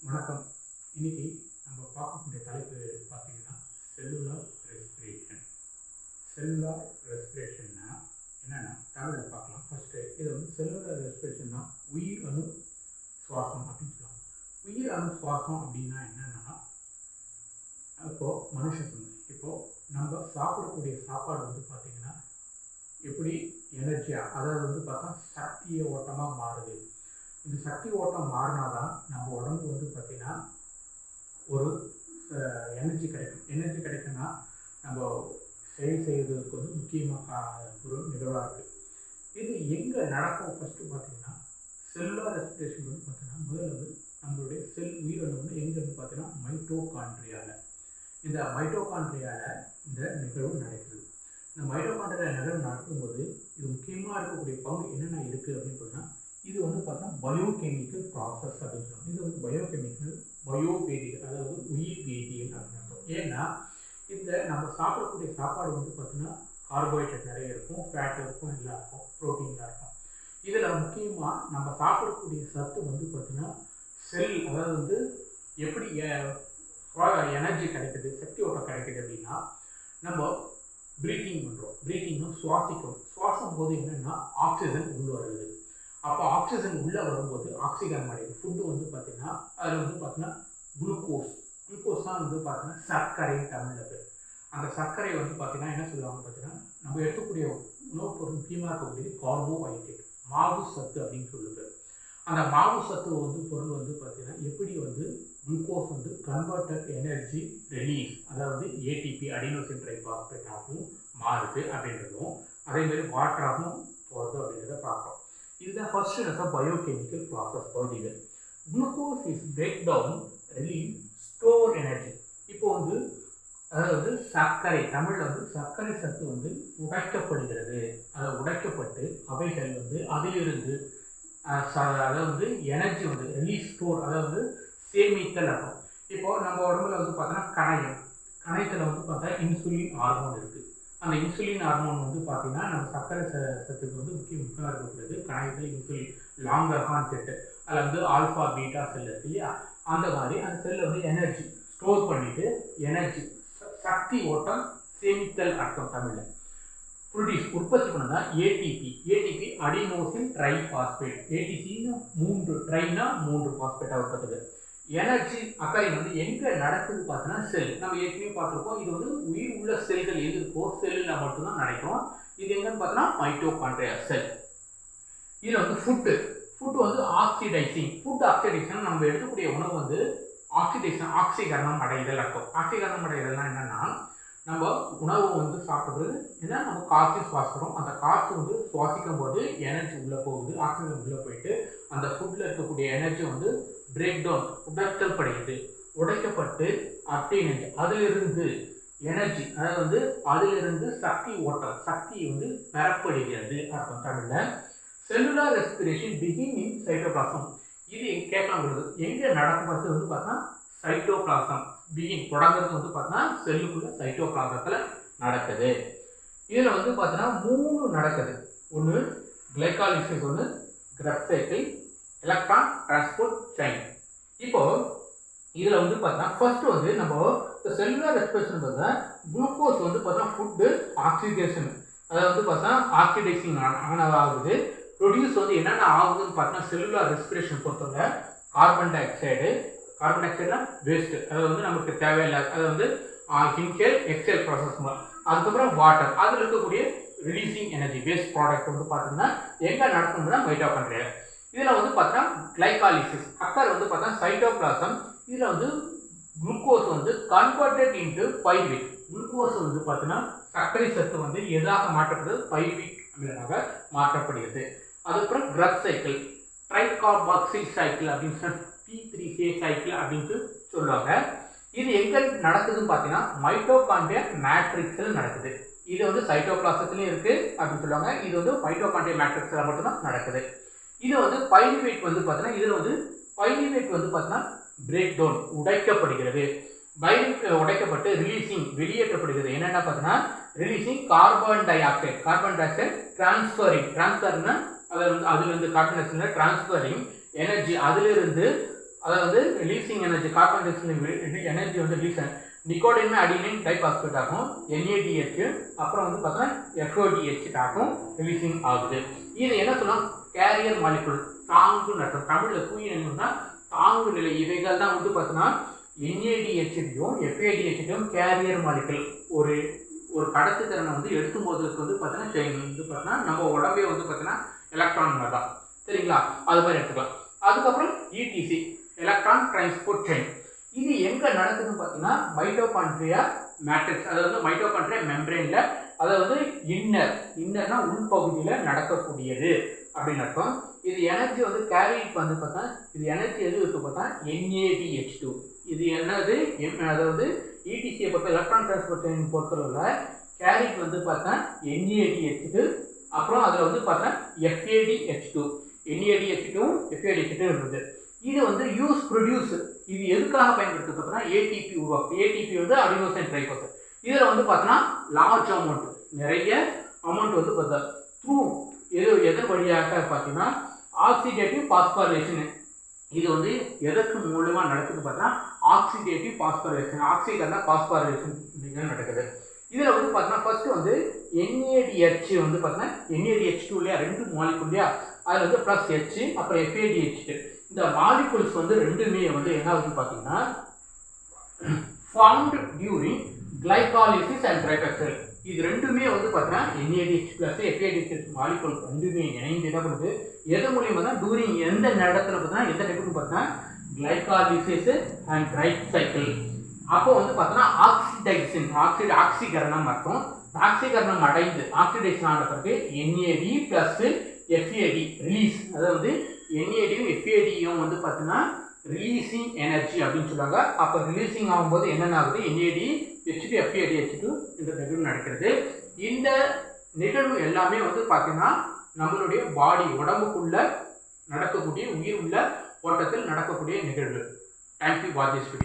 வணக்கம். இன்னைக்கு நம்ம பார்க்கக்கூடிய தலைப்பு பார்த்தீங்கன்னா செல்லுலார் ரெஸ்பிரேஷன். செல்லுலார் ரெஸ்பிரேஷன்னா என்னென்னா தமிழில் பார்க்கலாம். ஃபஸ்ட்டு இதை செல்லுலார் ரெஸ்பிரேஷன்னா உயிர் அணு சுவாசம் அப்படின்னு சொல்லுவாங்க. உயிர் அணு சுவாசம் அப்படின்னா என்னென்னா இப்போது மனுஷத்துக்கு நம்ம சாப்பிடக்கூடிய சாப்பாடு பார்த்திங்கன்னா எப்படி எனர்ஜியாக, அதாவது பார்த்தா சக்திய ஓட்டமாக மாறுது. இந்த சக்தி ஓட்டம் மாறினா தான் நம்ம உடம்பு பார்த்திங்கன்னா ஒரு எனர்ஜி கிடைக்கும். எனர்ஜி கிடைக்குன்னா நம்ம செயல் செய்வதற்கு முக்கியமாக ஒரு நிகழ்வாக இருக்குது. இது எங்கே நடக்கும்? ஃபஸ்ட்டு பார்த்திங்கன்னா செல்லுலார் ரெஸ்பிரேஷன் பார்த்திங்கன்னா முதல்ல நம்மளுடைய செல் உயிரணு எங்கேருந்து பார்த்திங்கன்னா மைட்டோகாண்ட்ரியாவில். இந்த மைட்டோகாண்ட்ரியாவில் இந்த நிகழ்வு நடக்குது. இந்த மைட்டோகாண்ட்ரியா நிகழ்வு நடக்கும்போது இது முக்கியமாக இருக்கக்கூடிய பங்கு என்னென்ன இருக்குது அப்படின்னு பார்த்தீங்கன்னா இது பார்த்தா பயோகெமிக்கல் ப்ராசஸ் அப்படின்னு சொல்லுவாங்க. இது பயோகெமிக்கல், பயோவேதிகள், அதாவது உயிர் வேதியியல் அப்படின்னு அர்த்தம். ஏன்னா இந்த நம்ம சாப்பிடக்கூடிய சாப்பாடு பார்த்திங்கன்னா கார்போஹைட்ரேட் நிறைய இருக்கும், ஃபேட் இருக்கும், எல்லாம் இருக்கும், ப்ரோட்டீன்லாம் இருக்கும். இதில் முக்கியமாக நம்ம சாப்பிடக்கூடிய சத்து பார்த்திங்கன்னா செல், அதாவது எப்படி எனர்ஜி கிடைக்குது, சக்தி ஓட்டம் கிடைக்குது அப்படின்னா நம்ம ப்ரீத்திங் பண்ணுறோம். ப்ரீத்திங்னா சுவாசிக்கும். சுவாசம் போது என்னென்னா ஆக்சிஜன் உள்ளே வருது. அப்போ ஆக்சிஜன் உள்ளே வரும்போது ஆக்சிஜன் அடையுது. ஃபுட்டு பார்த்திங்கன்னா அதில் பார்த்திங்கன்னா குளுக்கோஸ் தான் பார்த்திங்கன்னா சர்க்கரைன்னு தமிழில் பேர். அந்த சர்க்கரை பார்த்திங்கன்னா என்ன சொல்லுவாங்க பார்த்திங்கன்னா நம்ம எடுக்கக்கூடிய உணவுப் பொருள் முக்கியமாக இருக்கக்கூடியது கார்போஹைட்ரேட், மாவு சத்து அப்படின்னு சொல்லுது. அந்த மாவு சத்து பொருள் பார்த்திங்கன்னா எப்படி குளுக்கோஸ் கன்வெர்டட் எனர்ஜி ரிலீஸ், அதாவது ஏடிபி அடினோசின் ட்ரைபாஸ்பேட் ஆகவும் மாறுது அப்படின்றதும், அதேமாதிரி வாட்டராகவும் போகிறது அப்படின்றத பார்க்குறோம். இதுதான் ஃபர்ஸ்ட் பயோகெமிக்கல் ப்ராசஸ் பகுதிகள். Glucose is break down release store energy. இப்போ அதாவது சர்க்கரை, தமிழில் சர்க்கரை சத்து உடைக்கப்படுகிறது. அதை உடைக்கப்பட்டு அவைகள் அதிலிருந்து அதாவது எனர்ஜி ரிலீஸ் ஸ்டோர், அதாவது சேமித்தல் அர்த்தம். இப்போது நம்ம உடம்புல பார்த்தோன்னா கணையத்தில் பார்த்தா இன்சுலின் ஹார்மோன் இருக்குது. அந்த இன்சுலின் ஹார்மோன் பார்த்தீங்கன்னா நம்ம சர்க்கரை சத்துக்கு முக்கியமாக இருக்கக்கூடியது கணையத்தில் இன்சுலின் லாங்கர்ஹான் செட்டு, அதில் ஆல்ஃபா பீட்டா செல் இருக்குது இல்லையா? அந்த மாதிரி அந்த செல்லில் எனர்ஜி ஸ்டோர் பண்ணிவிட்டு எனர்ஜி சக்தி ஓட்டம் சேமித்தல் அர்த்தம் தமிழில். ப்ரொடியூஸ் உற்பத்தி பண்ணதா ஏடிபி அடினோசின் ட்ரைபாஸ்பேட். ஏடிசின்னா 3, ட்ரைனா 3 பாஸ்பேட்டாக உற்பத்தி. எனர்ஜி அக்கறைன் எங்கே நடக்குது பார்த்தோன்னா செல். நம்ம ஏற்கனவே பார்த்துருக்கோம். இது உயிர் உள்ள செல்கள் எது இருக்கோ செல்லில் மட்டும்தான் நடக்கும். இது எங்கன்னு பார்த்தோன்னா மைட்டோகாண்ட்ரியா செல். இதில் ஃபுட்டு ஆக்சிடைசிங். ஃபுட் ஆக்சிடைசன், நம்ம எடுக்கக்கூடிய உணவு ஆக்சிடேஷன், ஆக்சிகரணம் அடைதல் அர்த்தம். ஆக்சிகரணம் அடைதல்னா என்னென்னா நம்ம உணவு சாப்பிட்றது ஏன்னா நம்ம காற்று சுவாசிக்கிறோம். அந்த காற்று சுவாசிக்கும் போது எனர்ஜி உள்ளே போகுது, ஆக்சிஜன் உள்ளே போயிட்டு அந்த ஃபுட்டில் இருக்கக்கூடிய எனர்ஜி பிரேக் டவுன், உடைக்கப்பட்டு அப்டேனேஜ், அதிலிருந்து எனர்ஜி, அதாவது அதிலிருந்து சக்தி ஓட்டம், சக்தி பெறப்படுகிறது அர்த்தம் தமிழில். செல்லுலார் ரெஸ்பிரேஷன் பிகின் இன் சைட்டோபிளாசம். இது கேட்கலாம் எங்கே நடக்கும் பார்த்தா சைட்டோபிளாசம் பிகின் தொடங்குறது பார்த்தா செல்லுக்குள்ள சைட்டோபிளாசத்தில் நடக்குது. இதில் பார்த்தீங்கன்னா 3 நடக்குது. ஒன்று கிளைகாலிசிஸ், ஒன்று கிரப் சைக்கிள், எலக்ட்ரான் டிரான்ஸ்போர்ட் செயின். இப்போது இதில் பார்த்தா ஃபர்ஸ்ட் நம்ம செல்லுலார் ரெஸ்பிரேஷன் பார்த்தா குளுக்கோஸ் பார்த்தா ஃபுட்டு ஆக்சிடேஷன், அதாவது பார்த்தா ஆக்சிடைசிங் ஆகுது. ப்ரொடியூஸ் என்னென்ன ஆகுதுன்னு பார்த்தா செல்லுலார் ரெஸ்பிரேஷன் பொறுத்தவரை கார்பன் டை ஆக்சைடுனா வேஸ்ட்டு, அது நமக்கு தேவையில்லாத, அது இன்ஹேல் எக்ஸேல் ப்ராசஸ் மூலம். அதுக்கப்புறம் வாட்டர், அதில் இருக்கக்கூடிய ரிலீசிங் எனர்ஜி வேஸ்ட் ப்ராடக்ட் பார்த்தீங்கன்னா எங்கே நடக்கும்னா மைட்டோகாண்ட்ரியா. இதில் பார்த்தா கிளைகாலிசிஸ் அக்கர் பார்த்தா சைட்டோபிளாசம். இதில் glucose converted into pyruvate. Glucose பார்த்தீங்கன்னா சர்க்கரை சத்து எதாக மாற்றப்படுது? பைருவேட் அமிலமாக மாற்றப்படுகிறது. அதுக்கப்புறம் கிரப் சைக்கிள், ட்ரைகார்பாக்சில் சைக்கிள் அப்படின்னு சொல்லி T3A சைக்கிள் அப்படின்னு சொல்லுவாங்க. இது எங்கே நடக்குதுன்னு பார்த்தீங்கன்னா மைட்டோகாண்ட்ரியா மேட்ரிக்ஸில் நடக்குது. இது சைட்டோபிளாசத்துலேயும் இருக்குது அப்படின்னு சொல்லுவாங்க. இது மைட்டோகாண்ட்ரியா மேட்ரிக்ஸில் மட்டும்தான் நடக்குது. இது பைருவேட் பார்த்தீங்கன்னா இதில் பைருவேட் பார்த்தீங்கன்னா பிரேக் டவுன், உடைக்கப்படுகிறது. உடைக்கப்பட்டு ரிலீசிங், வெளியேற்றப்படுகிறது. என்னென்ன பார்த்தீங்கன்னா releasing carbon dioxide transferring, அதிலிருந்து carbon dioxide transferring energy, அதிலிருந்து அதாவது releasing energy, carbon dioxide energy வந்து ரிலீஸ் நிக்கோடின் அடினின் டைபாஸ்பேட் ஆகும், NADH, அப்புறம் வந்து பார்த்தீங்கன்னா FODH ஆகும் ரிலீசிங் ஆகுது. இது என்ன சொல்லலாம், கேரியர் மாலிகுல், தாங்கு நட்டம், தமிழில் தூயினா தாங்கு நிலை. இவைகள் தான் வந்து பார்த்தீங்கன்னா NADH-யும் FADH-யும் கேரியர் மாலிகுல். ஒரு கடத்து திறனை வந்து எடுத்தும் போதுக்கு வந்து பார்த்தீங்கன்னா செயின் வந்து பார்த்தீங்கன்னா நம்ம உடம்பே வந்து பார்த்தீங்கன்னா எலக்ட்ரான் தான், சரிங்களா, அது மாதிரி எடுத்துக்கலாம். அதுக்கப்புறம் ETC, எலக்ட்ரான் டிரான்ஸ்போர்ட் செயின். இது எங்கே நடக்குதுன்னு பார்த்தீங்கன்னா மைட்டோகாண்ட்ரியா மேட்ரிக்ஸ், அதாவது மைட்டோகாண்ட்ரியா மெம்பரேன்ல, அதாவது இன்னர்னா உள்பகுதியில் நடக்கக்கூடியது அப்படின்னு அர்த்தம். இது எனர்ஜி வந்து கேரிக்கு வந்து பார்த்தா, இது எனர்ஜி எது இருக்கு பார்த்தா NADH2. இது என்னது, அதாவது ETCயை பொறுத்த எலக்ட்ரான் டிரான்ஸ்போர்ட் செயின் பொறுத்தளவில் கேரிக்கு வந்து பார்த்தா NADH2, அப்புறம் அதில் வந்து பார்த்தா FADH2, NADH2 FADH2 இருக்குது. இது வந்து ப்ரொடியூஸ், இது எதுக்காக பயன்படுத்துறது பார்த்தீங்கன்னா ATP உருவாக்கும். ATP வந்து அடினோசைன் ட்ரைபாஸ்பேட். இதில் வந்து பார்த்தீங்கன்னா லார்ஜ் அமௌண்ட், நிறைய அமௌண்ட் வந்து பார்த்தா த்ரூ எதன் வழியாக பார்த்தீங்கன்னா ஆக்சிடேட்டிவ் பாஸ்பரேஷன். இது வந்து எதற்கு மூலமாக நடக்குது பார்த்தீங்கன்னா ஆக்சிடேட்டிவ் பாஸ்பரேஷன், ஆக்சிடேட்டிவ் பாஸ்பரேஷன் நடக்குது. இதில் வந்து பார்த்தீங்கன்னா ஃபர்ஸ்ட் வந்து NADH வந்து பார்த்தீங்கன்னா NADH2 இல்லையா, 2 மாலிகுல் இல்லையா, அதில் வந்து ப்ளஸ் H, அப்புறம் FADH. இந்த மாலிகுல்ஸ் வந்து ரெண்டுமே வந்து என்ன ஆகுதுன்னு பார்த்தீங்கன்னா ஃபார்ம்டு டியூரிங் கிளைகாலிசிஸ் அண்ட் ட்ரைபெக்சல். இது ரெண்டுமே வந்து பார்த்தீங்கன்னா NADH ப்ளஸ் FADH மாலிகுல் ரெண்டுமே இணைந்து என்ன பண்ணுது, எது மூலியமாக தான் டூரிங் எந்த இடத்துல பார்த்தீங்கன்னா எந்த டைப்புன்னு பார்த்தீங்கன்னா கிளைகாலிசிஸ் அண்ட் ரைட் சைக்கிள். அப்போ வந்து பார்த்தீங்கன்னா ஆக்சிடைசன், ஆக்சிகரணம் அர்த்தம். ஆக்சிகரணம் அடைந்து ஆக்சிடேஷன் ஆன பிறகு NAD ப்ளஸ் FAD ரிலீஸ், அதாவது NADயும் FADயும் வந்து பார்த்தீங்கன்னா ரிலீசிங் எனர்ஜி அப்படின்னு சொல்லுவாங்க. அப்போ ரிலீசிங் ஆகும்போது என்னென்ன ஆகுது, NADH2 FADH2 இந்த நிகழ்வு நடக்கிறது. இந்த நிகழ்வு எல்லாமே வந்து பார்த்தீங்கன்னா நம்மளுடைய பாடி உடம்புக்குள்ள நடக்கக்கூடிய உயிர் உள்ள ஓட்டத்தில் நடக்கக்கூடிய நிகழ்வு. Thank you for this video.